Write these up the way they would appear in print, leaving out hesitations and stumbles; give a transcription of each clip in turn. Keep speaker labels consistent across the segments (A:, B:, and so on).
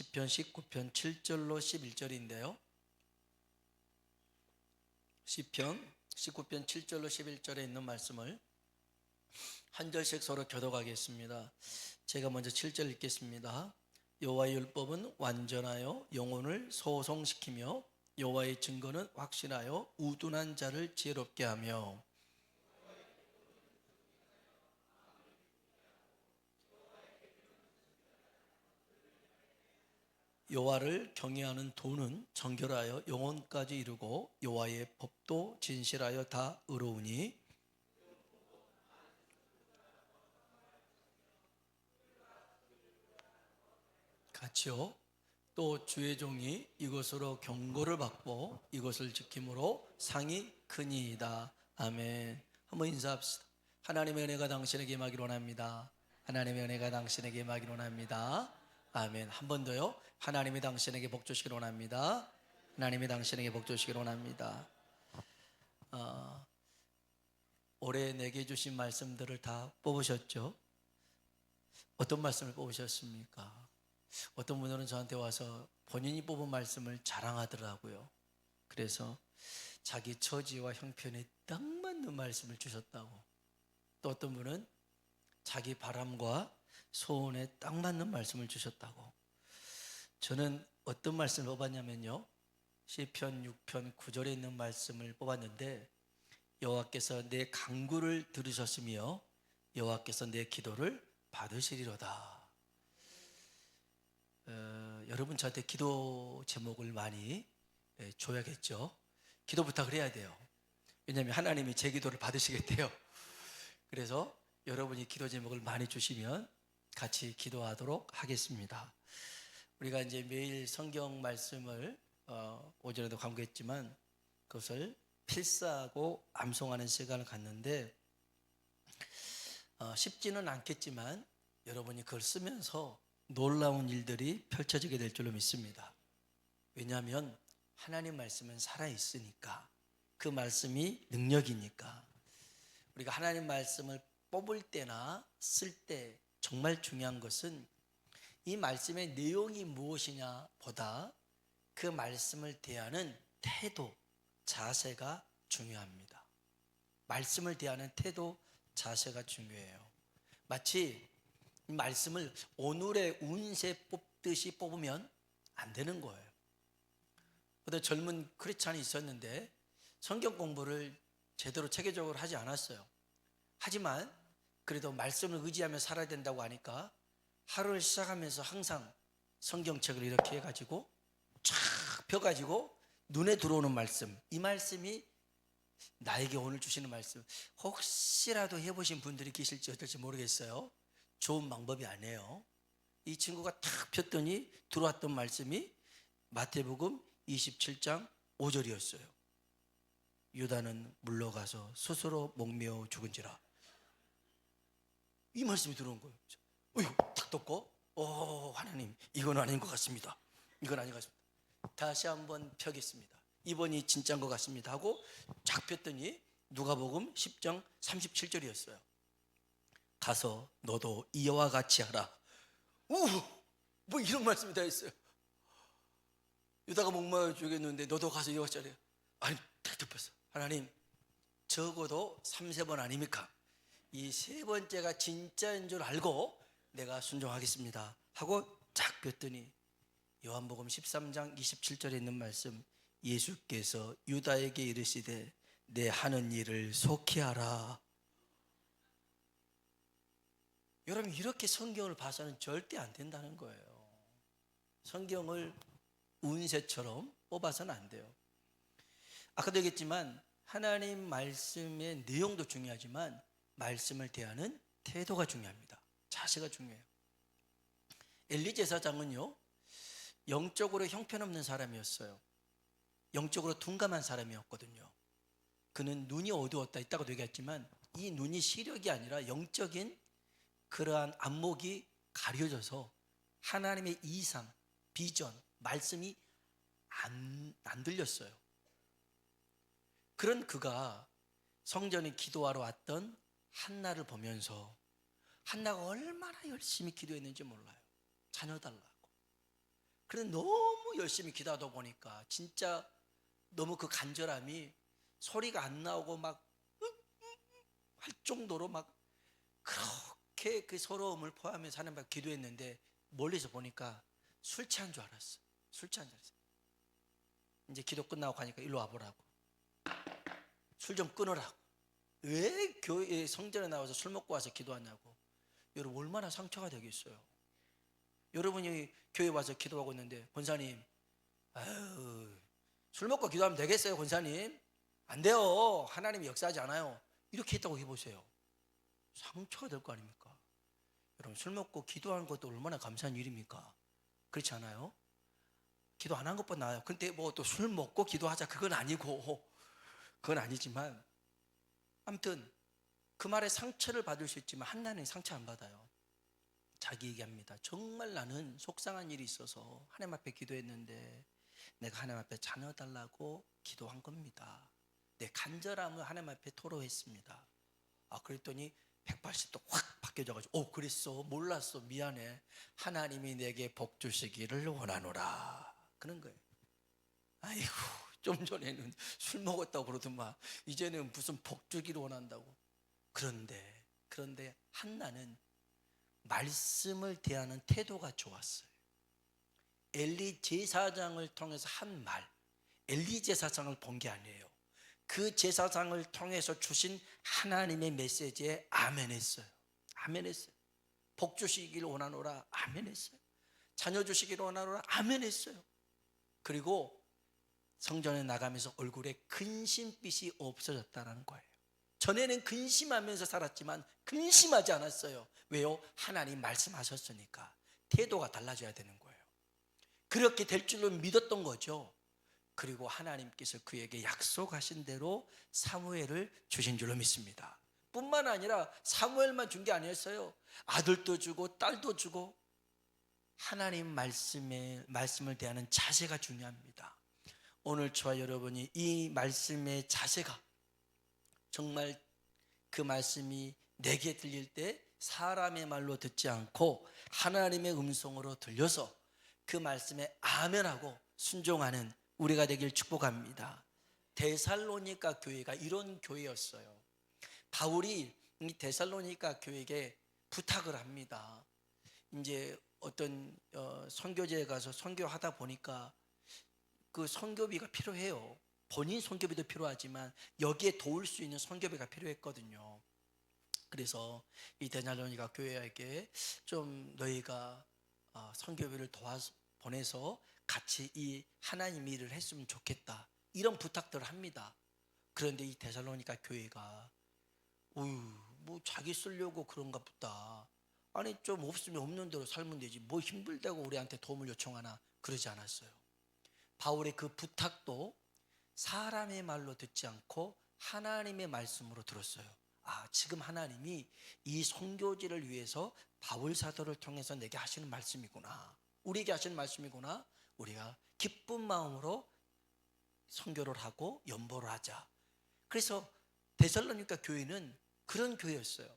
A: 시편 19편 7절로 11절인데요. 시편 19편 7절로 11절에 있는 말씀을 한 절씩 서로 교독하겠습니다. 제가 먼저 7절 읽겠습니다. 여호와의 율법은 완전하여 영혼을 소송시키며 여호와의 증거는 확실하여 우둔한 자를 지혜롭게 하며 여호와를 경외하는 도는 정결하여 영혼까지 이루고 여호와의 법도 진실하여 다 의로우니 같이요. 또 주의 종이 이것으로 경고를 받고 이것을 지킴으로 상이 크니이다. 아멘. 한번 인사합시다. 하나님의 은혜가 당신에게 임하기를 원합니다. 하나님의 은혜가 당신에게 임하기를 원합니다. 아멘. 한 번 더요. 하나님이 당신에게 복 주시기를 원합니다. 하나님이 당신에게 복 주시기를 원합니다. 올해 내게 주신 말씀들을 다 뽑으셨죠? 어떤 말씀을 뽑으셨습니까? 어떤 분들은 저한테 와서 본인이 뽑은 말씀을 자랑하더라고요. 그래서 자기 처지와 형편에 딱 맞는 말씀을 주셨다고. 또 어떤 분은 자기 바람과 소원에 딱 맞는 말씀을 주셨다고. 저는 어떤 말씀을 뽑았냐면요, 시편 6편 9절에 있는 말씀을 뽑았는데, 여호와께서 내 간구를 들으셨으며 여호와께서 내 기도를 받으시리로다. 여러분 저한테 기도 제목을 많이 줘야겠죠. 기도 부탁을 해야 돼요. 왜냐하면 하나님이 제 기도를 받으시겠대요. 그래서 여러분이 기도 제목을 많이 주시면 같이 기도하도록 하겠습니다. 우리가 이제 매일 성경 말씀을 오전에도 강조했지만 그것을 필사하고 암송하는 시간을 갖는데 쉽지는 않겠지만 여러분이 그걸 쓰면서 놀라운 일들이 펼쳐지게 될 줄로 믿습니다. 왜냐하면 하나님 말씀은 살아있으니까, 그 말씀이 능력이니까. 우리가 하나님 말씀을 뽑을 때나 쓸 때 정말 중요한 것은 이 말씀의 내용이 무엇이냐 보다 그 말씀을 대하는 태도, 자세가 중요합니다. 말씀을 대하는 태도, 자세가 중요해요. 마치 이 말씀을 오늘의 운세 뽑듯이 뽑으면 안 되는 거예요. 어떤 젊은 크리스찬이 있었는데 성경 공부를 제대로 체계적으로 하지 않았어요. 하지만 그래도 말씀을 의지하며 살아야 된다고 하니까 하루를 시작하면서 항상 성경책을 이렇게 해가지고 쫙 펴가지고 눈에 들어오는 말씀, 이 말씀이 나에게 오늘 주시는 말씀, 혹시라도 해보신 분들이 계실지 어떨지 모르겠어요. 좋은 방법이 아니에요. 이 친구가 탁 폈더니 들어왔던 말씀이 마태복음 27장 5절이었어요. 유다는 물러가서 스스로 목매어 죽은지라. 이 말씀이 들어온 거예요. 탁 떴고, 하나님, 이건 아닌 것 같습니다. 이건 아닌 것 같습니다. 다시 한번 펴겠습니다. 이번이 진짜인 것 같습니다 하고 쫙 폈더니 누가복음 10장 37절이었어요. 가서 너도 이와 같이 하라. 뭐 이런 말씀이 다 있어요. 유다가 목마르 죽겠는데 너도 가서 이와 같이 하래. 아니, 딱 덮었어. 하나님, 적어도 3-4번 아닙니까? 이 세 번째가 진짜인 줄 알고 내가 순종하겠습니다 하고 쫙 폈더니 요한복음 13장 27절에 있는 말씀, 예수께서 유다에게 이르시되 내 하는 일을 속히 하라. 여러분, 이렇게 성경을 봐서는 절대 안 된다는 거예요. 성경을 운세처럼 뽑아서는 안 돼요. 아까도 얘기했지만 하나님 말씀의 내용도 중요하지만 말씀을 대하는 태도가 중요합니다. 자세가 중요해요. 엘리 제사장은요, 영적으로 형편없는 사람이었어요. 영적으로 둔감한 사람이었거든요. 그는 눈이 어두웠다 있다고도 얘기했지만 이 눈이 시력이 아니라 영적인 그러한 안목이 가려져서 하나님의 이상, 비전, 말씀이 안 들렸어요. 그런 그가 성전에 기도하러 왔던 한나를 보면서 한나가 얼마나 열심히 기도했는지 몰라요. 자녀 달라고. 그런데 너무 열심히 기도하다 보니까 진짜 너무 그 간절함이 소리가 안 나오고 막 할 정도로 막 그렇게 그 서러움을 포함해서 하나님 앞에 기도했는데 멀리서 보니까 술 취한 줄 알았어. 술 취한 줄 알았어. 이제 기도 끝나고 가니까 일로 와보라고. 술 좀 끊으라고. 왜 교회 성전에 나와서 술 먹고 와서 기도하냐고. 여러분 얼마나 상처가 되겠어요. 여러분이 교회 와서 기도하고 있는데 권사님, 아유, 술 먹고 기도하면 되겠어요 권사님? 안 돼요. 하나님이 역사하지 않아요. 이렇게 했다고 해보세요. 상처가 될 거 아닙니까? 여러분 술 먹고 기도하는 것도 얼마나 감사한 일입니까? 그렇지 않아요? 기도 안 한 것보다 나아요. 근데 뭐 또 술 먹고 기도하자 그건 아니고, 그건 아니지만 아무튼 그 말에 상처를 받을 수 있지만 한나는 상처 안 받아요. 자기 얘기합니다. 정말 나는 속상한 일이 있어서 하나님 앞에 기도했는데 내가 하나님 앞에 자녀 달라고 기도한 겁니다. 내 간절함을 하나님 앞에 토로했습니다. 그랬더니 180도 확 바뀌어져가지고 그랬어 몰랐어 미안해 하나님이 내게 복 주시기를 원하노라 그런 거예요. 아이고 좀 전에는 술 먹었다고 그러더만 이제는 무슨 복 주기를 원한다고. 그런데 한나는 말씀을 대하는 태도가 좋았어요. 엘리 제사장을 통해서 한 말, 엘리 제사장을 본 게 아니에요. 그 제사장을 통해서 주신 하나님의 메시지에 아멘했어요. 아멘했어요. 복 주시기를 원하노라 아멘했어요. 자녀 주시기를 원하노라 아멘했어요. 그리고 성전에 나가면서 얼굴에 근심빛이 없어졌다는 거예요. 전에는 근심하면서 살았지만 근심하지 않았어요. 왜요? 하나님 말씀하셨으니까. 태도가 달라져야 되는 거예요. 그렇게 될 줄로 믿었던 거죠. 그리고 하나님께서 그에게 약속하신 대로 사무엘을 주신 줄로 믿습니다. 뿐만 아니라 사무엘만 준 게 아니었어요. 아들도 주고 딸도 주고. 하나님 말씀을 대하는 자세가 중요합니다. 오늘 저와 여러분이 이 말씀의 자세가 정말 그 말씀이 내게 들릴 때 사람의 말로 듣지 않고 하나님의 음성으로 들려서 그 말씀에 아멘하고 순종하는 우리가 되길 축복합니다. 데살로니가 교회가 이런 교회였어요. 바울이 이 데살로니가 교회에게 부탁을 합니다. 이제 어떤 선교지에 가서 선교하다 보니까 그 선교비가 필요해요. 본인 선교비도 필요하지만 여기에 도울 수 있는 선교비가 필요했거든요. 그래서 이 데살로니가 교회에게 좀 너희가 선교비를 도와서 보내서 같이 이 하나님 일을 했으면 좋겠다 이런 부탁들을 합니다. 그런데 이 데살로니가 교회가 뭐 자기 쓰려고 그런가 보다. 아니 좀 없으면 없는 대로 살면 되지 뭐 힘들다고 우리한테 도움을 요청하나 그러지 않았어요. 바울의 그 부탁도 사람의 말로 듣지 않고 하나님의 말씀으로 들었어요. 지금 하나님이 이 선교지를 위해서 바울 사도를 통해서 내게 하시는 말씀이구나. 우리에게 하시는 말씀이구나. 우리가 기쁜 마음으로 선교를 하고 연보를 하자. 그래서 데살로니가 교회는 그런 교회였어요.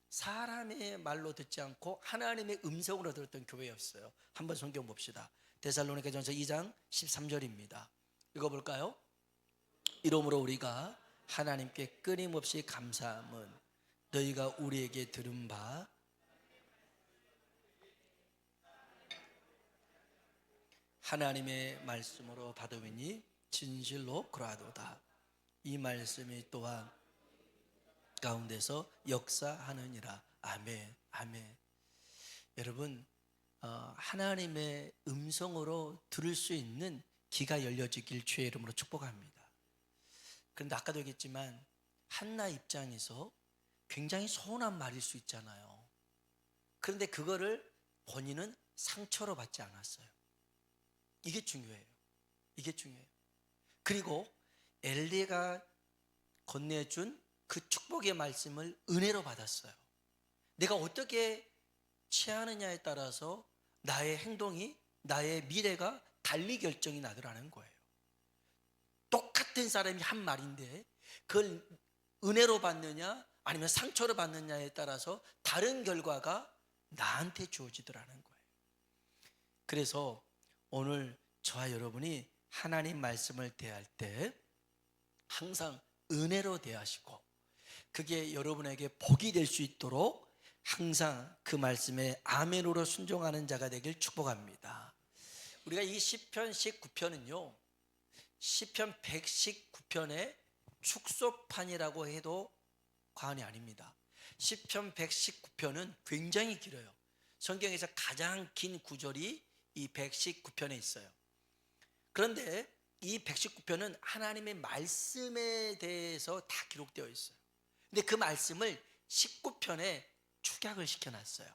A: 사람의 말로 듣지 않고 하나님의 음성으로 들었던 교회였어요. 한번 성경 봅시다. 데살로니가전서 2장 13절입니다. 읽어볼까요? 이러므로 우리가 하나님께 끊임없이 감사함은 너희가 우리에게 들은 바 하나님의 말씀으로 받으니 진실로 그러하도다. 이 말씀이 또한 가운데서 역사하느니라. 아멘. 아멘. 여러분 하나님의 음성으로 들을 수 있는 귀가 열려지길 주의 이름으로 축복합니다. 그런데 아까도 얘기했지만 한나 입장에서 굉장히 서운한 말일 수 있잖아요. 그런데 그거를 본인은 상처로 받지 않았어요. 이게 중요해요. 이게 중요해요. 그리고 엘리가 건네준 그 축복의 말씀을 은혜로 받았어요. 내가 어떻게 취하느냐에 따라서 나의 행동이, 나의 미래가 달리 결정이 나더라는 거예요. 똑같은 사람이 한 말인데 그걸 은혜로 받느냐 아니면 상처로 받느냐에 따라서 다른 결과가 나한테 주어지더라는 거예요. 그래서 오늘 저와 여러분이 하나님 말씀을 대할 때 항상 은혜로 대하시고 그게 여러분에게 복이 될 수 있도록 항상 그 말씀에 아멘으로 순종하는 자가 되길 축복합니다. 우리가 이 시편 19편은요 시편 119편의 축소판이라고 해도 과언이 아닙니다. 시편 119편은 굉장히 길어요. 성경에서 가장 긴 구절이 이 119편에 있어요. 그런데 이 119편은 하나님의 말씀에 대해서 다 기록되어 있어요. 근데 그 말씀을 19편에 축약을 시켜놨어요.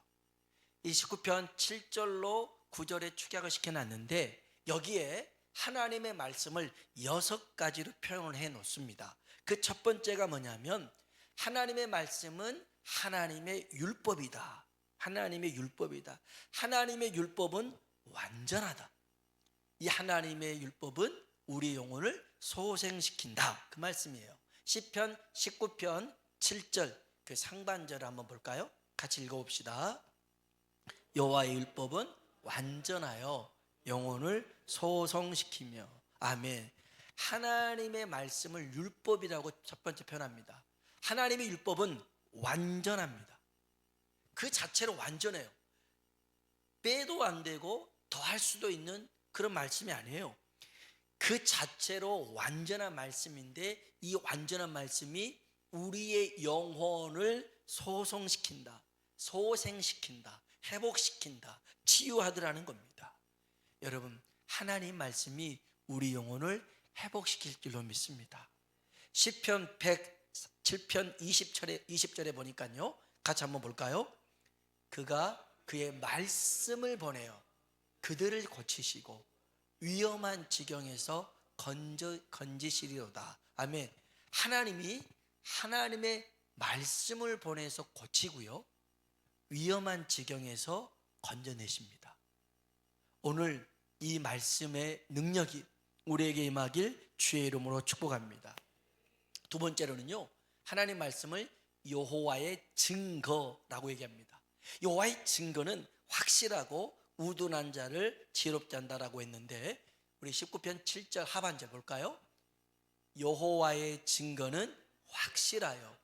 A: 이 19편 7절로 9절에 축약을 시켜놨는데 여기에 하나님의 말씀을 6가지로 표현을 해놓습니다. 그 첫 번째가 뭐냐면 하나님의 말씀은 하나님의 율법이다. 하나님의 율법이다. 하나님의 율법은 완전하다. 이 하나님의 율법은 우리 영혼을 소생시킨다. 그 말씀이에요. 시편 19편 7절 그 상반절을 한번 볼까요? 같이 읽어봅시다. 여호와의 율법은 완전하여 영혼을 소성시키며. 아멘. 하나님의 말씀을 율법이라고 첫 번째 표현합니다. 하나님의 율법은 완전합니다. 그 자체로 완전해요. 빼도 안 되고 더할 수도 있는 그런 말씀이 아니에요. 그 자체로 완전한 말씀인데 이 완전한 말씀이 우리의 영혼을 소성시킨다, 소생시킨다, 회복시킨다, 치유하더라는 겁니다. 여러분, 하나님 말씀이 우리 영혼을 회복시킬 줄로 믿습니다. 시편 107편 20절에 보니까요, 같이 한번 볼까요? 그가 그의 말씀을 보내어 그들을 고치시고 위험한 지경에서 건지시리로다. 아멘. 하나님이 하나님의 말씀을 보내서 고치고요, 위험한 지경에서 건져내십니다. 오늘 이 말씀의 능력이 우리에게 임하길 주의 이름으로 축복합니다. 두 번째로는요, 하나님 말씀을 여호와의 증거라고 얘기합니다. 여호와의 증거는 확실하고 우둔한 자를 지혜롭게 한다라고 했는데 우리 19편 7절 하반절 볼까요? 여호와의 증거는 확실하여.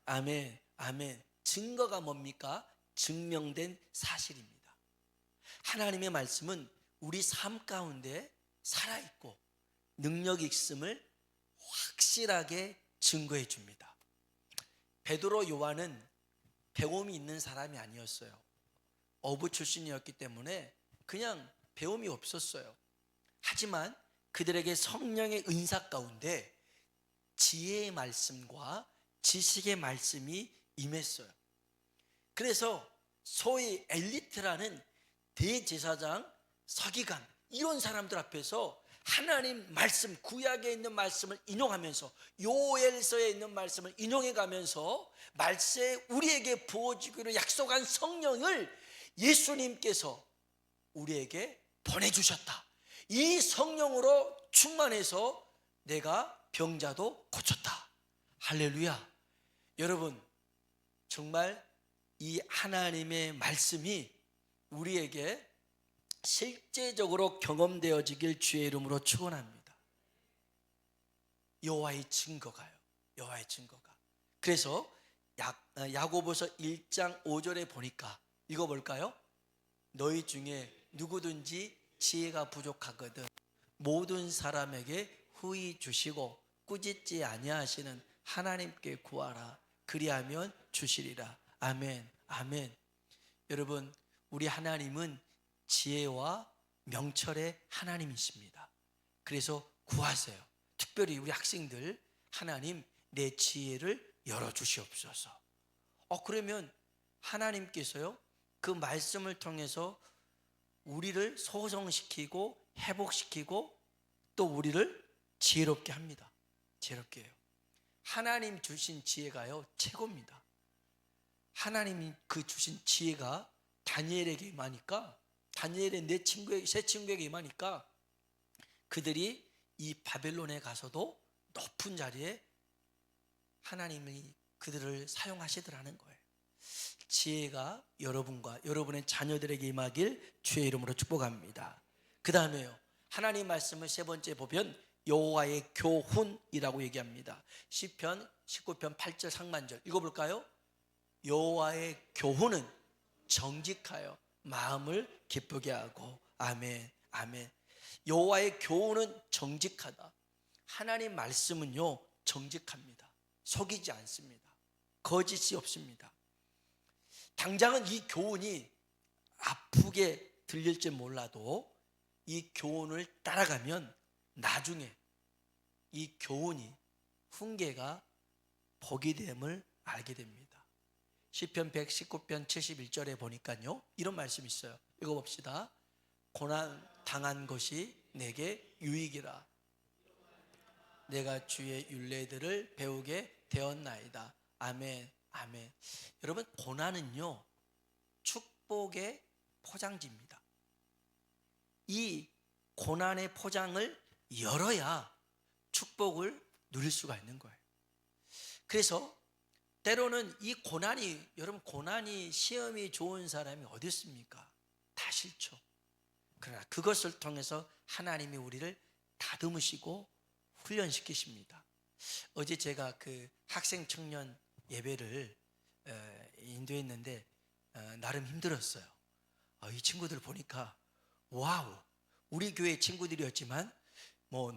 A: 아멘, 아멘. 증거가 뭡니까? 증명된 사실입니다. 하나님의 말씀은 우리 삶 가운데 살아있고 능력이 있음을 확실하게 증거해 줍니다. 베드로 요한은 배움이 있는 사람이 아니었어요. 어부 출신이었기 때문에 그냥 배움이 없었어요. 하지만 그들에게 성령의 은사 가운데 지혜의 말씀과 지식의 말씀이 임했어요. 그래서 소위 엘리트라는 대제사장, 서기관 이런 사람들 앞에서 하나님 말씀, 구약에 있는 말씀을 인용하면서 요엘서에 있는 말씀을 인용해 가면서 말세에 우리에게 부어주기로 약속한 성령을 예수님께서 우리에게 보내주셨다. 이 성령으로 충만해서 내가 병자도 고쳤다. 할렐루야. 여러분, 정말 이 하나님의 말씀이 우리에게 실제적으로 경험되어지길 주의 이름으로 축원합니다. 여호와의 증거가요. 여호와의 증거가. 그래서 야고보서 1장 5절에 보니까 읽어볼까요? 너희 중에 누구든지 지혜가 부족하거든 모든 사람에게 후히 주시고 꾸짖지 아니하시는 하나님께 구하라. 그리하면 주시리라. 아멘, 아멘. 여러분, 우리 하나님은 지혜와 명철의 하나님이십니다. 그래서 구하세요. 특별히 우리 학생들, 하나님 내 지혜를 열어주시옵소서. 그러면 하나님께서요, 그 말씀을 통해서 우리를 소성시키고 회복시키고 또 우리를 지혜롭게 합니다. 지혜롭게 해요. 하나님 주신 지혜가요 최고입니다. 하나님이 그 주신 지혜가 다니엘에게 임하니까, 다니엘의 세 친구에게 임하니까 그들이 이 바벨론에 가서도 높은 자리에 하나님이 그들을 사용하시더라는 거예요. 지혜가 여러분과 여러분의 자녀들에게 임하길 주의 이름으로 축복합니다. 그 다음에요, 하나님 말씀을 세 번째 보면 여호와의 교훈이라고 얘기합니다. 시편 19편 8절 상반절 읽어볼까요? 여호와의 교훈은 정직하여 마음을 기쁘게 하고. 아멘, 아멘. 여호와의 교훈은 정직하다. 하나님 말씀은요 정직합니다. 속이지 않습니다. 거짓이 없습니다. 당장은 이 교훈이 아프게 들릴지 몰라도 이 교훈을 따라가면 나중에 이 교훈이 훈계가 복이 됨을 알게 됩니다. 시편 119편 71절에 보니까요 이런 말씀이 있어요. 읽어봅시다. 고난 당한 것이 내게 유익이라. 내가 주의 율례들을 배우게 되었나이다. 아멘, 아멘. 여러분, 고난은요 축복의 포장지입니다. 이 고난의 포장을 열어야 축복을 누릴 수가 있는 거예요. 그래서 때로는 이 고난이, 여러분 고난이, 시험이 좋은 사람이 어디 있습니까? 다 싫죠. 그러나 그것을 통해서 하나님이 우리를 다듬으시고 훈련시키십니다. 어제 제가 그 학생 청년 예배를 인도했는데 나름 힘들었어요. 이 친구들 보니까 와우, 우리 교회 친구들이었지만 뭐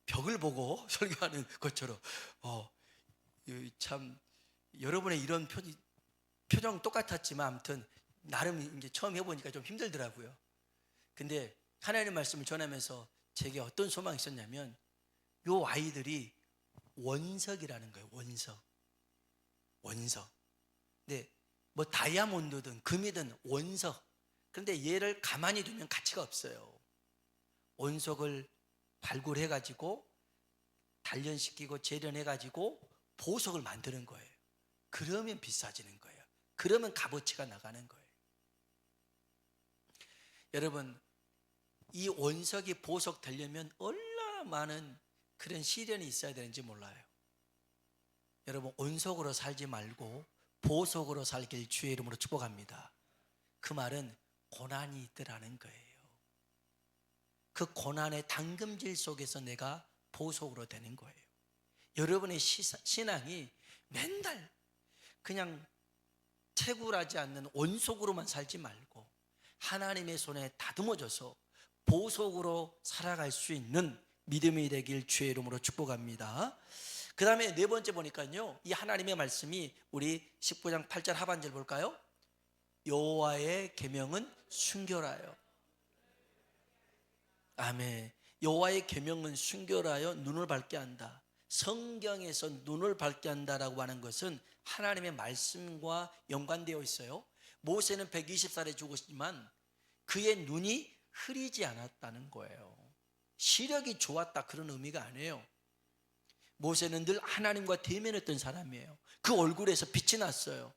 A: 벽을 보고 설교하는 것처럼 참 여러분의 이런 표정 똑같았지만 아무튼 나름 이제 처음 해보니까 좀 힘들더라고요. 근데 하나님의 말씀을 전하면서 제게 어떤 소망이 있었냐면 요 아이들이 원석이라는 거예요. 원석. 근데 뭐 다이아몬드든 금이든 원석. 그런데 얘를 가만히 두면 가치가 없어요. 원석을 발굴해가지고 단련시키고 재련해가지고 보석을 만드는 거예요. 그러면 비싸지는 거예요. 그러면 값어치가 나가는 거예요. 여러분, 이 원석이 보석 되려면 얼마나 많은 그런 시련이 있어야 되는지 몰라요. 여러분, 원석으로 살지 말고 보석으로 살길 주의 이름으로 축복합니다. 그 말은 고난이 있더라는 거예요. 그 고난의 당금질 속에서 내가 보석으로 되는 거예요. 여러분의 신앙이 맨날 그냥 채굴하지 않는 원석으로만 살지 말고 하나님의 손에 다듬어져서 보석으로 살아갈 수 있는 믿음이 되길 주의 이름으로 축복합니다. 그 다음에 네 번째 보니까요, 이 하나님의 말씀이 우리 19장 8절 하반절 볼까요? 여호와의 계명은 순결하여. 아멘. 여호와의 계명은 순결하여 눈을 밝게 한다. 성경에서 눈을 밝게 한다라고 하는 것은 하나님의 말씀과 연관되어 있어요. 모세는 120살에 죽었지만 그의 눈이 흐리지 않았다는 거예요. 시력이 좋았다 그런 의미가 아니에요. 모세는 늘 하나님과 대면했던 사람이에요. 그 얼굴에서 빛이 났어요.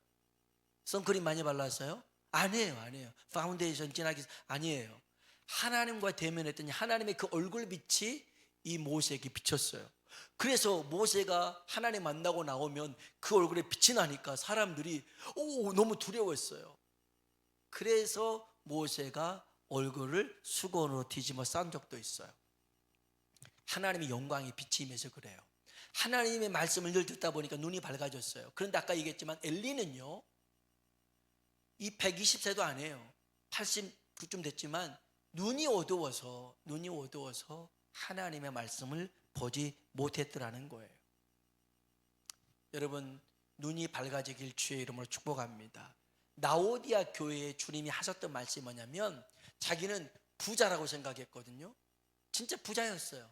A: 선크림 많이 발랐어요? 아니에요. 파운데이션 진하게 아니에요. 하나님과 대면했더니 하나님의 그 얼굴 빛이 이 모세에게 비쳤어요. 그래서 모세가 하나님 만나고 나오면 그 얼굴에 빛이 나니까 사람들이 너무 두려웠어요. 그래서 모세가 얼굴을 수건으로 뒤집어 싼 적도 있어요. 하나님의 영광이 빛이 임해서 그래요. 하나님의 말씀을 늘 듣다 보니까 눈이 밝아졌어요. 그런데 아까 얘기했지만 엘리는요, 이 120세도 아니에요. 89쯤 됐지만 눈이 어두워서 하나님의 말씀을 보지 못했더라는 거예요. 여러분, 눈이 밝아지길 주의 이름으로 축복합니다. 라오디아 교회에 주님이 하셨던 말씀이 뭐냐면 자기는 부자라고 생각했거든요. 진짜 부자였어요.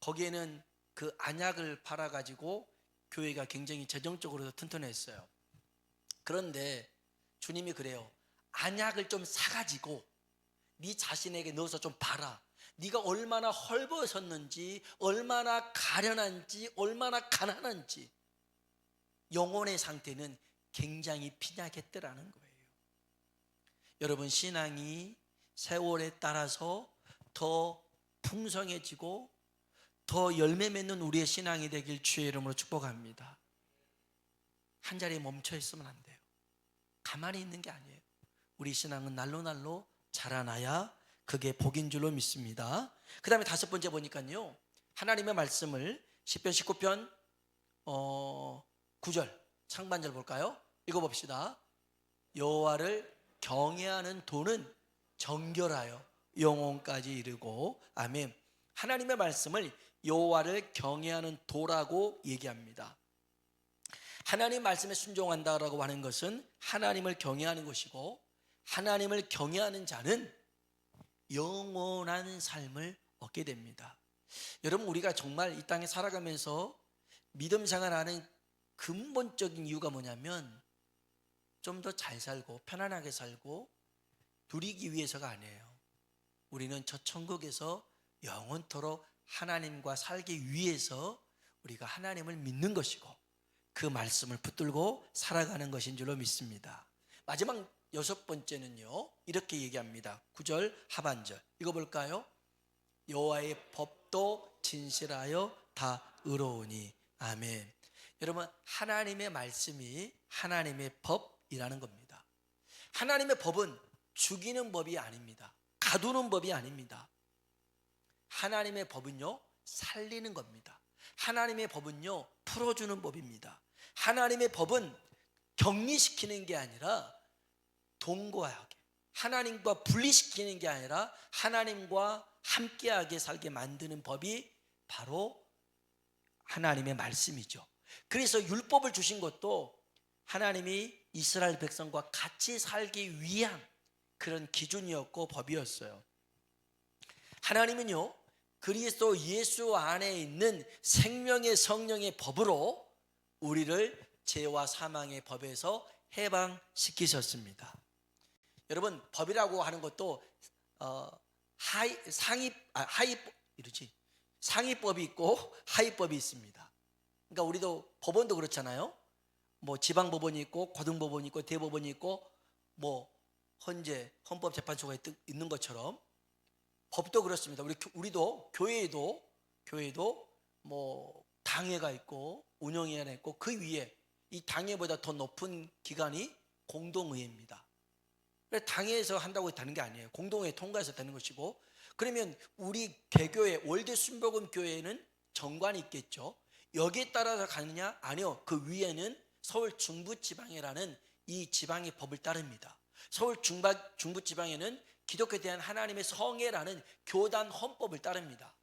A: 거기에는 그 안약을 팔아가지고 교회가 굉장히 재정적으로 튼튼했어요. 그런데 주님이 그래요. 안약을 좀 사가지고 네 자신에게 넣어서 좀 봐라. 네가 얼마나 헐벗었는지, 얼마나 가련한지, 얼마나 가난한지. 영혼의 상태는 굉장히 빈약했더라는 거예요. 여러분, 신앙이 세월에 따라서 더 풍성해지고 더 열매 맺는 우리의 신앙이 되길 주의 이름으로 축복합니다. 한 자리에 멈춰 있으면 안 돼요. 가만히 있는 게 아니에요. 우리 신앙은 날로 날로 자라나야 그게 복인 줄로 믿습니다. 그 다음에 다섯 번째 보니까요, 하나님의 말씀을 시편 19편 9절 상반절 볼까요? 읽어봅시다. 여호와를 경외하는 도는 정결하여 영혼까지 이르고. 아멘. 하나님의 말씀을 여호와를 경외하는 도라고 얘기합니다. 하나님 말씀에 순종한다라고 하는 것은 하나님을 경외하는 것이고, 하나님을 경외하는 자는 영원한 삶을 얻게 됩니다. 여러분, 우리가 정말 이 땅에 살아가면서 믿음 생활하는 근본적인 이유가 뭐냐면 좀 더 잘 살고 편안하게 살고 누리기 위해서가 아니에요. 우리는 저 천국에서 영원토록 하나님과 살기 위해서 우리가 하나님을 믿는 것이고 그 말씀을 붙들고 살아가는 것인 줄로 믿습니다. 마지막 여섯 번째는요, 이렇게 얘기합니다. 9절 하반절 읽어볼까요? 여호와의 법도 진실하여 다 의로우니. 아멘. 여러분, 하나님의 말씀이 하나님의 법이라는 겁니다. 하나님의 법은 죽이는 법이 아닙니다. 가두는 법이 아닙니다. 하나님의 법은요, 살리는 겁니다. 하나님의 법은요, 풀어주는 법입니다. 하나님의 법은 격리시키는 게 아니라 동거하게, 하나님과 분리시키는 게 아니라 하나님과 함께하게 살게 만드는 법이 바로 하나님의 말씀이죠. 그래서 율법을 주신 것도 하나님이 이스라엘 백성과 같이 살기 위한 그런 기준이었고 법이었어요. 하나님은요, 그리스도 예수 안에 있는 생명의 성령의 법으로 우리를 죄와 사망의 법에서 해방시키셨습니다. 여러분, 법이라고 하는 것도 상위법이 있고 하위법이 있습니다. 그러니까 우리도 법원도 그렇잖아요. 뭐 지방법원이 있고 고등법원이 있고 대법원이 있고 뭐 헌재 헌법재판소가 있는 것처럼 법도 그렇습니다. 우리도 교회에도 뭐 당회가 있고 운영위원회가 있고 그 위에 이 당회보다 더 높은 기관이 공동의회입니다. 당회에서 한다고 되는 게 아니에요. 공동회의 통과해서 되는 것이고, 그러면 우리 개교회 월드 순복음 교회에는 정관이 있겠죠. 여기에 따라서 가느냐? 아니요. 그 위에는 서울 중부지방이라는 이 지방의 법을 따릅니다. 서울 중부지방에는 기독교에 대한 하나님의 성애라는 교단 헌법을 따릅니다.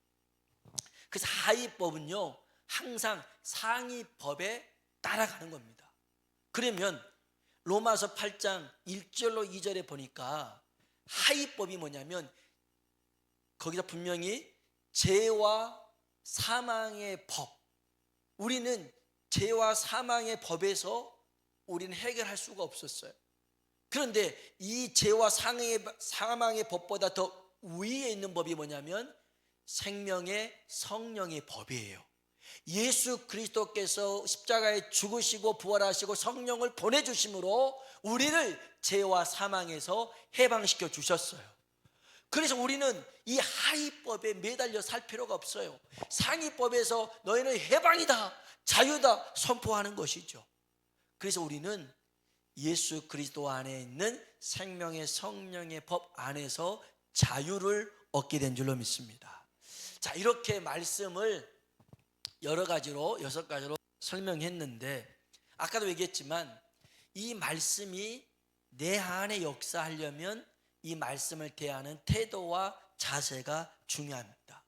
A: 그래서 하위법은요, 항상 상위법에 따라가는 겁니다. 그러면 로마서 8장 1절로 2절에 보니까 하위법이 뭐냐면 거기서 분명히 죄와 사망의 법, 우리는 죄와 사망의 법에서 우리는 해결할 수가 없었어요. 그런데 이 죄와 사망의 법보다 더 위에 있는 법이 뭐냐면 생명의 성령의 법이에요. 예수 그리스도께서 십자가에 죽으시고 부활하시고 성령을 보내주심으로 우리를 죄와 사망에서 해방시켜 주셨어요. 그래서 우리는 이 하위법에 매달려 살 필요가 없어요. 상위법에서 너희는 해방이다, 자유다 선포하는 것이죠. 그래서 우리는 예수 그리스도 안에 있는 생명의 성령의 법 안에서 자유를 얻게 된 줄로 믿습니다. 자, 이렇게 말씀을 여러 가지로 6가지로 설명했는데, 아까도 얘기했지만 이 말씀이 내 안에 역사하려면 이 말씀을 대하는 태도와 자세가 중요합니다.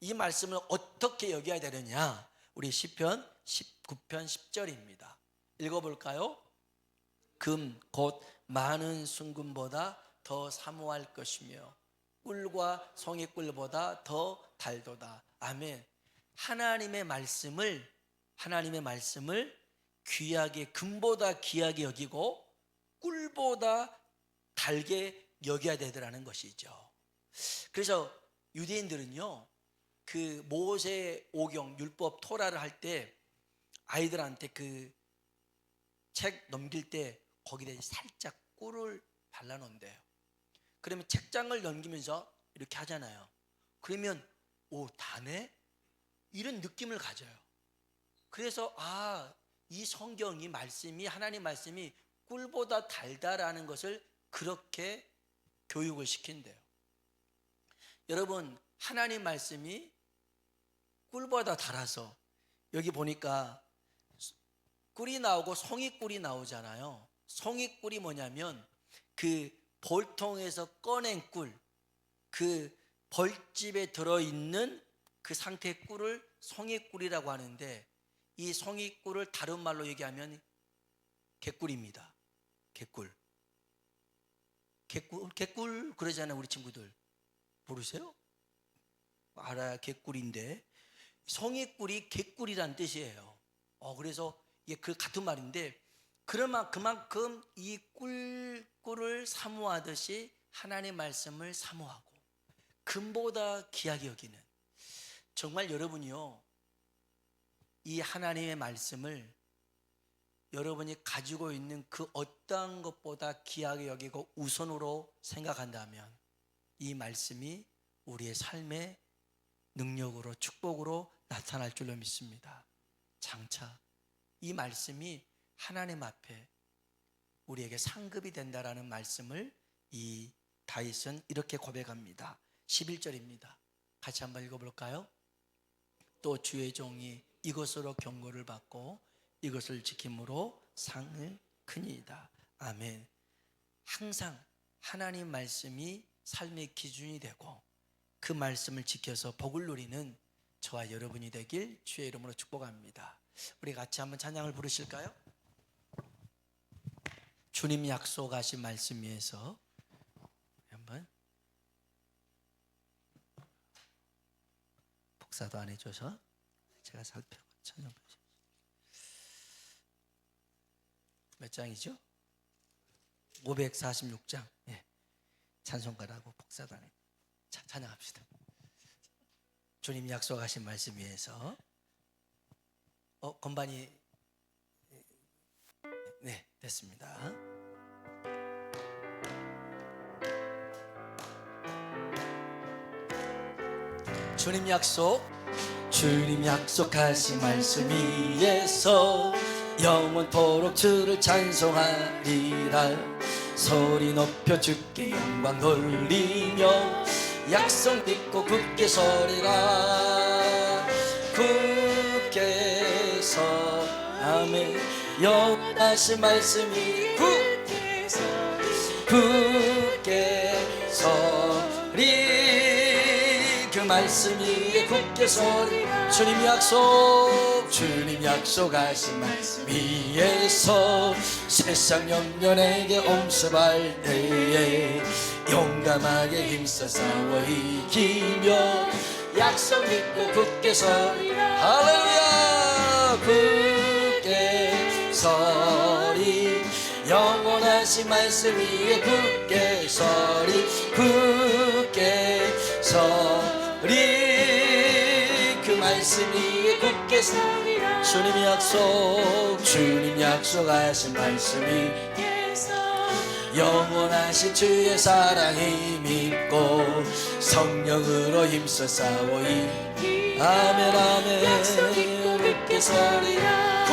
A: 이 말씀을 어떻게 여겨야 되느냐? 우리 시편 19편 10절입니다. 읽어볼까요? 금 곧 많은 순금보다 더 사모할 것이며 꿀과 성의꿀보다 더 달도다. 아멘. 하나님의 말씀을 귀하게, 금보다 귀하게 여기고 꿀보다 달게 여겨야 되더라는 것이죠. 그래서 유대인들은요, 그 모세 오경 율법 토라를 할 때 아이들한테 그 책 넘길 때 거기다 살짝 꿀을 발라 놓은대요. 그러면 책장을 넘기면서 이렇게 하잖아요. 그러면 다네? 이런 느낌을 가져요. 그래서 이 성경이 말씀이 하나님 말씀이 꿀보다 달다라는 것을 그렇게 교육을 시킨대요. 여러분, 하나님 말씀이 꿀보다 달아서 여기 보니까 꿀이 나오고 송이꿀이 나오잖아요. 송이꿀이 뭐냐면 그 볼통에서 꺼낸 꿀, 그 벌집에 들어있는 그 상태의 꿀을 송이꿀이라고 하는데, 이 송이꿀을 다른 말로 얘기하면 개꿀입니다. 개꿀. 개꿀 그러잖아요. 우리 친구들 모르세요? 알아야 개꿀인데, 송이꿀이 개꿀이란 뜻이에요. 그래서 이게 그 같은 말인데, 그만큼 이 꿀을 사모하듯이 하나님의 말씀을 사모하고 금보다 귀하게 여기는, 정말 여러분이요, 이 하나님의 말씀을 여러분이 가지고 있는 그 어떠한 것보다 귀하게 여기고 우선으로 생각한다면 이 말씀이 우리의 삶의 능력으로 축복으로 나타날 줄로 믿습니다. 장차 이 말씀이 하나님 앞에 우리에게 상급이 된다라는 말씀을 이 다윗은 이렇게 고백합니다. 11절입니다. 같이 한번 읽어볼까요? 또 주의 종이 이것으로 경고를 받고 이것을 지킴으로 상을 크니이다. 아멘. 항상 하나님 말씀이 삶의 기준이 되고 그 말씀을 지켜서 복을 누리는 저와 여러분이 되길 주의 이름으로 축복합니다. 우리 같이 한번 찬양을 부르실까요? 주님 약속하신 말씀 위에서 한번, 복사도 안 해줘서 제가 살펴보고 찬양 부르십시오. 몇 장이죠? 546장. 예. 찬송가라고 복사도 안 해. 자, 찬양합시다. 주님 약속하신 말씀 위에서. 건반이, 네, 됐습니다. 주님 약속하신 말씀 위에서 영원토록 주를 찬송하리라. 소리 높여 주께 영광 돌리며 약속 믿고 굳게 서리라. 굳게 서, 아멘. 영원하신 말씀이 굳게 서리. 그 말씀 위에 굳게 서리. 주님 약속하신 말씀 위에서 세상 염려에게 엄습할 때에 용감하게 힘써 싸워 이기며 약속 믿고 굳게 서리. 할렐루야. 굳게 서리. 영원하신 말씀 위에 굳게 서리. 굳게 서리. 그 말씀 위에 굳게 서리라. 주님 약속하신 말씀 위에서 영원하신 주의 사랑이 믿고 성령으로 힘써 싸워 이기. 아멘 아멘. 약속 믿고 굳게 서리라.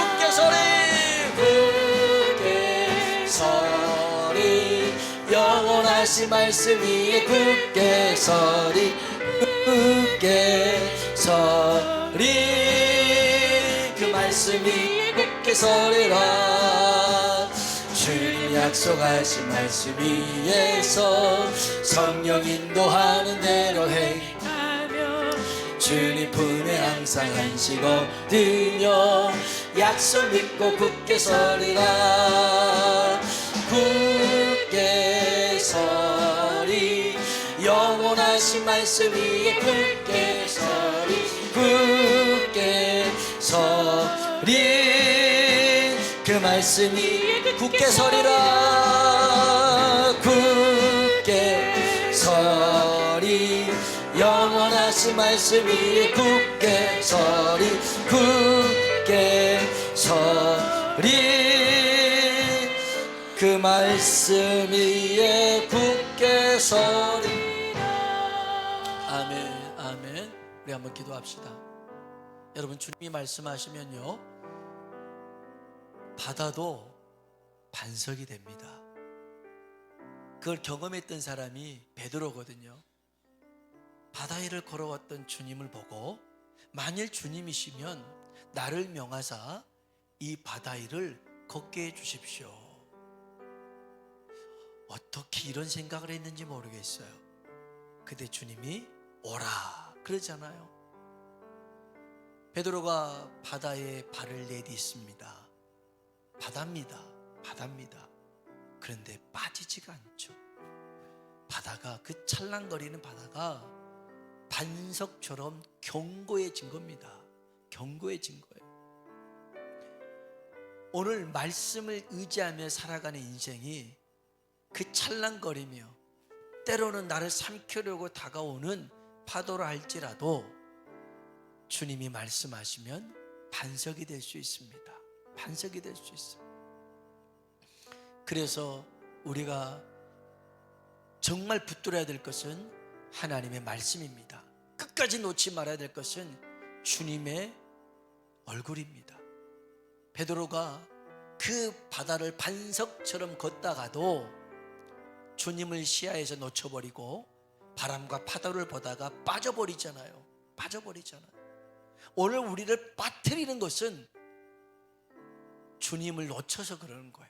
A: 굳게 서리. 영원하신 말씀 위에 굳게 서리. 굳게 서리. 그 말씀 위에 굳게 서리라. 주님 약속하신 말씀 위에서 성령 인도하는 대로 행하며 주님 품에 항상 안식 얻으며 약속 믿고 굳게 서리라. 굳게 서리. 영원하신 말씀 위에 굳게 서리. 굳게 서리. 그 말씀 위에 굳게 서리라. 굳게 서리. 영원하신 말씀 위에 굳게 서리. 굳게 서리. 그 말씀 위에 굳게 서리. 아멘 아멘. 우리 한번 기도합시다. 여러분, 주님이 말씀하시면요, 바다도 반석이 됩니다. 그걸 경험했던 사람이 베드로거든요. 바다 위를 걸어왔던 주님을 보고 만일 주님이시면 나를 명하사 이 바다 위를 걷게 해주십시오. 어떻게 이런 생각을 했는지 모르겠어요. 그때 주님이 오라 그러잖아요. 베드로가 바다에 발을 내딛습니다. 바다입니다. 그런데 빠지지가 않죠. 바다가, 그 찰랑거리는 바다가 반석처럼 견고해진 겁니다. 견고해진 거예요. 오늘 말씀을 의지하며 살아가는 인생이 그 찰랑거리며 때로는 나를 삼키려고 다가오는 파도라 할지라도 주님이 말씀하시면 반석이 될 수 있습니다. 반석이 될 수 있어요. 그래서 우리가 정말 붙들어야 될 것은 하나님의 말씀입니다. 끝까지 놓지 말아야 될 것은 주님의 얼굴입니다. 베드로가 그 바다를 반석처럼 걷다가도 주님을 시야에서 놓쳐버리고 바람과 파도를 보다가 빠져버리잖아요. 오늘 우리를 빠뜨리는 것은 주님을 놓쳐서 그러는 거예요.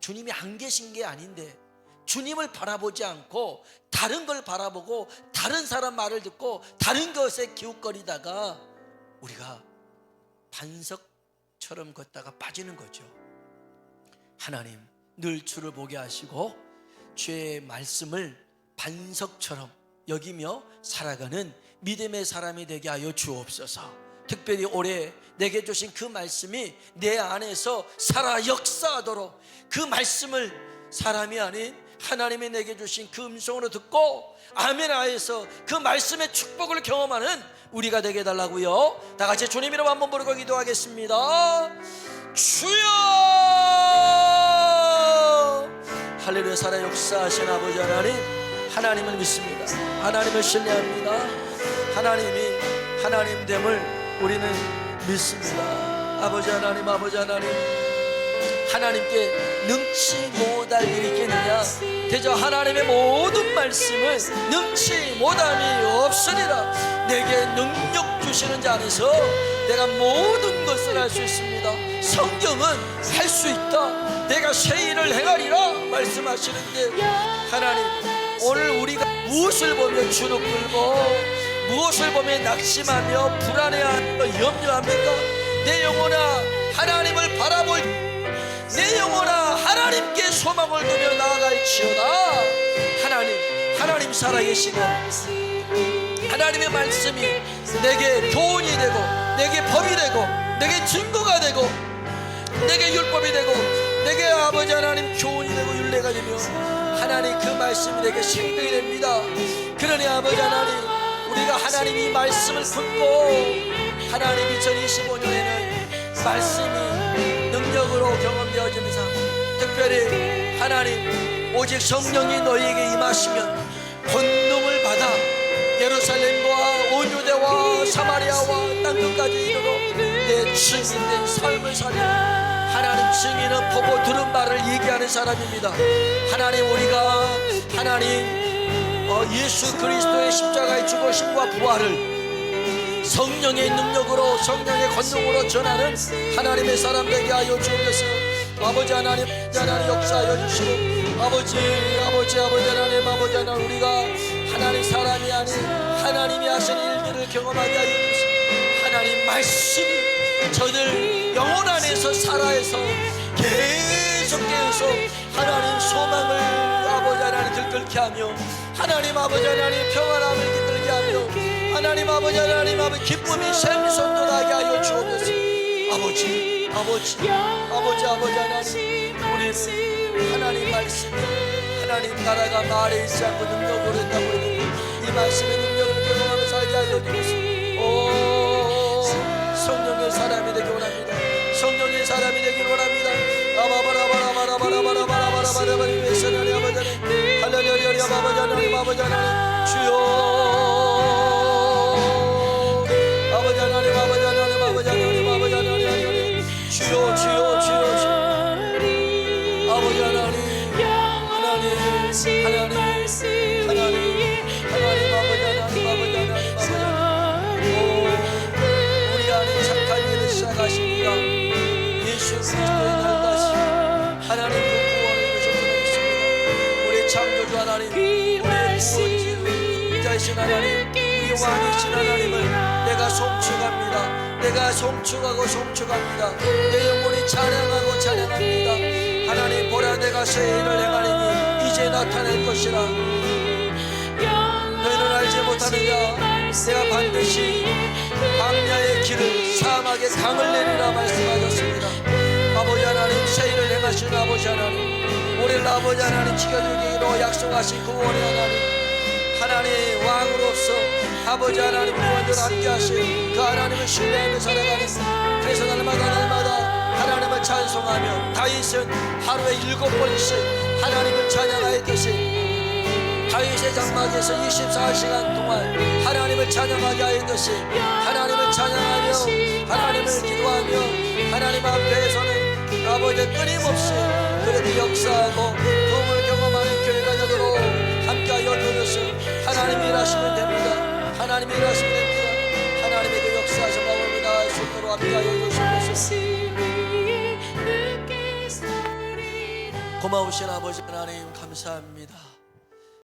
A: 주님이 안 계신 게 아닌데 주님을 바라보지 않고 다른 걸 바라보고 다른 사람 말을 듣고 다른 것에 기웃거리다가 우리가 반석처럼 걷다가 빠지는 거죠. 하나님 늘 주를 보게 하시고 주의 말씀을 반석처럼 여기며 살아가는 믿음의 사람이 되게 하여 주옵소서. 특별히 올해 내게 주신 그 말씀이 내 안에서 살아 역사하도록 그 말씀을 사람이 아닌 하나님이 내게 주신 그 음성으로 듣고 아멘 하에서 그 말씀의 축복을 경험하는 우리가 되게 해달라고요. 다 같이 주님 이름 한번 부르고 기도하겠습니다. 주여! 할렐루야. 살아 역사하신 아버지 하나님, 하나님을 믿습니다. 하나님을 신뢰합니다. 하나님이 하나님됨을 우리는 믿습니다. 아버지 하나님, 하나님께 능치 못할 일이 있겠느냐? 대저 하나님의 모든 말씀을 능치 못함이 없으리라. 내게 능력 주시는 자 안에서 내가 모든 것을 할 수 있습니다. 성경은 할 수 있다. 내가 새 일을 행하리라 말씀하시는데 하나님, 오늘 우리가 무엇을 보며 주눅들고 무엇을 보며 낙심하며 불안해하며 염려합니까? 내 영혼아 하나님을 바라볼, 내 영혼아 하나님께 소망을 두며 나아갈지어다. 하나님 살아계시고 하나님의 말씀이 내게 교훈이 되고 내게 법이 되고 내게 증거가 되고 내게 율법이 되고 내게 아버지 하나님 교훈이 되고 율례가 되며 하나님 그 말씀이 내게 생명이 됩니다. 그러니 아버지 하나님, 우리가 하나님이 말씀을 품고 하나님 2025년에는 말씀이 능력으로 경험되어지면서 특별히 하나님 오직 성령이 너희에게 임하시면 권능을 받아 예루살렘과 온 유대와 사마리아와 땅끝까지 이르러 내 증인된 삶을 살리는 하나님, 증인은 보고 들은 말을 얘기하는 사람입니다. 하나님, 우리가 하나님 예수 그리스도의 십자가의 죽으심과 부활을 성령의 능력으로 성령의 권능으로 전하는 하나님의 사람 되게 하여 주옵소서. 아버지 하나님 역사하여 주시고 아버지 하나님 우리가 하나님 사람이 아닌 하나님이 하신 일들을 경험하게 하여 주시고 하나님 말씀이 저들 영혼 안에서 살아서 계속해서 하나님 소망을 아버지 하나님 들끓게 하며 하나님 아버지 하나님 평안함을 깃들게 하며 하나님 아버지 하나님 아버지 기쁨이 샘솟도나게 하여 주옵소서. 아버지 하나님, 우리는 하나님 말씀이 하나님 나라가 말에 있지 않고 능력으로 했다고 했는데 이 말씀의 능력을 경험하며 살게 하여 주옵소서. 오 성령의 사람이 되기 원합니다. 성령의 사람이 되기 원합니다. 아버지 하나님 주여 아버지 하나님 주여 하나님, 우리의 구원이신 의자이신 하나님, 우리 왕이신 하나님을 내가 송축합니다. 내가 송축하고 송축합니다. 내 영혼이 찬양하고 찬양합니다. 하나님 보라, 내가 새 일을 행하리니 이제 나타낼 것이라. 너희는 알지 못하느냐? 내가 반드시 광야의 길을, 사막의 강을 내리라 말씀하셨습니다. 아버지 하나님, 새 일을 행하시는 아버지 하나님, 우리를 아버지 하나님 지켜주기로 약속하신 그 원의 하나님, 하나님 왕으로서 아버지 하나님 우리와 함께 하신 그 하나님을 신뢰하며 살아가는, 그래서 날마다 하나님을 찬송하며 다윗은 하루에 7번씩 하나님을 찬양하였듯이, 다윗의 장막에서 24시간 동안 하나님을 찬양하게 하였듯이 하나님을 찬양하며 하나님을 기도하며 하나님 앞에서는 아버지 끊임없이 그렇게 역사하고 도움을 경험하는 교회가 되도록 함께하여 주셔서 하나님이 일하시면 됩니다. 하나님이 일하시면 됩니다. 하나님의 그 역사하신 마음을 다할 수 있도록 함께하여 주셔서 고마우신 아버지 하나님 감사합니다.